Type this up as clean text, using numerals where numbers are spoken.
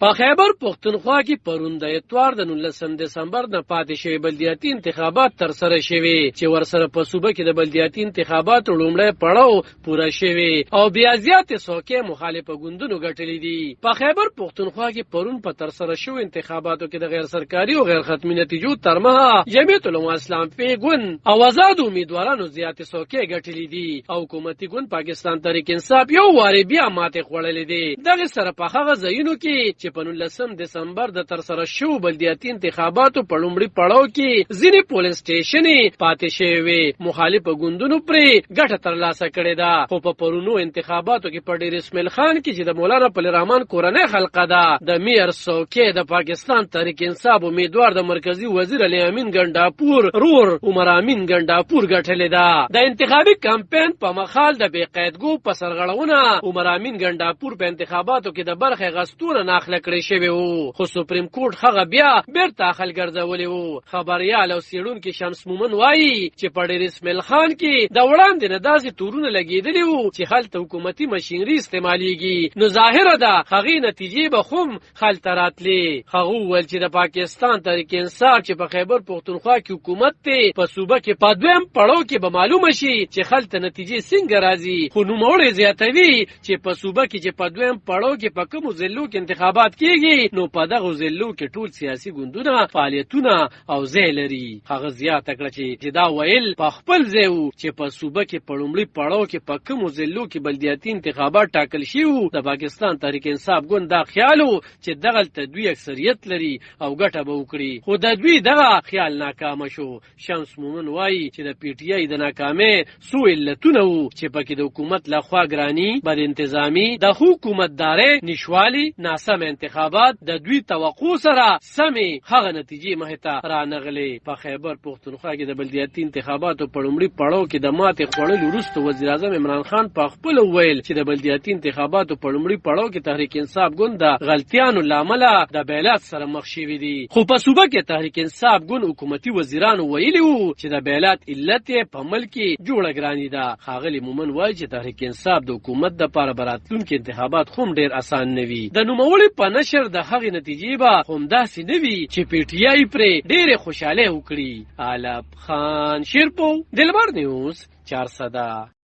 په خیبر پښتونخوا کې پرون د اتوار د 19 دسمبر نه پاتې شوی بلدیاتي انتخابات تر سره شوي چې ورسره په صوبه کې د بلدیاتي انتخاباتو لومړی پړاو پوره شوی او بیا زیات څوکۍ مخالفه ګوندونو ګټلې دي. په خیبر پښتونخوا کې پرون په تر سره شوی انتخاباتو کې د غیر سرکاري او غیر ختمي نتیجو ترمه جمعیت العلماء اسلام ګوند او آزاد امیدوارانو زیات څوکۍ ګټلې دي او حکومتي ګوند پاکستان تحریک انصاف یو واري بیا ماته خوړلې دي. دغه سره په هغه ځایونو کې چې په 19 دسمبر د تر سره شو بلدیاتي انتخاباتو په لومړي پړاو کې ځینې پولینګ سټیشنې پاتې شوي مخالف ګوندونو پرې ګټه ترلاسه کړې ده. خو په پرونو انتخاباتو کې په ډیر اسماعیل خان کې چې د مولانا پل رحمان کورنۍ خلقه ده د میر څوکۍ د پاکستان تحریک انصاف امیدوار د مرکزی وزیر علي امین ګنډاپور رور عمر امین ګنډاپور ګټلې ده. د انتخابي کمپاین په مخال د بې قیدګو په سرغړونه عمر امین ګنډاپور په انتخاباتو کې د برخې غستونه ناخله کړې شوی وو خو سپریم کورټ هغه بیا بیرته خل ګرځولې وو. خبريال او سیړونکو شمس مومن وایي چې په ډیر اسماعیل خان کې د وړاندې نه داسې تورونه لګېدلي وو چې هلته حکومتي ماشینري استعمالېږي نو ظاهره ده هغې نتیجې به خو هلته راتلې. هغه وویل چې د پاکستان تحریک انصاف چې په خیبر پښتونخوا کې حکومت دی په صوبه کې په دویم پړاو کې به معلومه شي چې هلته نتیجې څنګه راځي. خو نوموړی زیاتوي چې په صوبه کې چې په دویم پړاو کې په کومو ضلعو کې انتخابات کېږي نو په دغو ضلعو کې ټول سیاسي ګوندونه فعالیتونه او ځای لري. هغه زیاته کړه چې دا ویل په خپل ځای وو چې په صوبه کې په لومړي پړاو کې په کومو ضلعو کې بلدیاتي انتخابات ټاکل شوي وو. د پاکستان تحریک انصاف ګوند دا خیال وو چې دغلته دوی اکثریت لري او ګټه به وکړي خو د دوی دغه خیال ناکامه شو. شمس مومن وایي چې د پی ټی آی د ناکامۍ څو علتونه وو چې پکې د حکومت لخوا ګراني بد انتظامي د حکومتدارۍ نشوالي ناسم انتخابات د دوی توقع سره سمې هغه نتیجې مخې ته رانغلې. په خیبر پښتونخوا کې د بلدیاتي انتخاباتو په لومړي پړاو کې د ماتې خوړلو وروسته وزیر اعظم عمران خان په خپل ویل چې د بلدیاتي انتخاباتو په لومړي پړاو کې تحریک انصاف ګوند د غلطیانو لامله د بیلات سره مخ شوي دي. خو په صوبه کې تحریک انصاف ګوند حکومتي وزیرانو ویلي وو چې د بیلات علت په ملک کې جوړه ګراني ده. ښاغلي مومن وایي چې تحریک انصاف د حکومت د پاره براتلونکي انتخابات هم ډیر اسان نه وي. د نوموړي په نشر د هغې نتیجې به همداسې نه وي چې پی ټی آی پرې ډېرې خوشحالۍ وکړي. علب خان شیرپو دلبر نیوز 400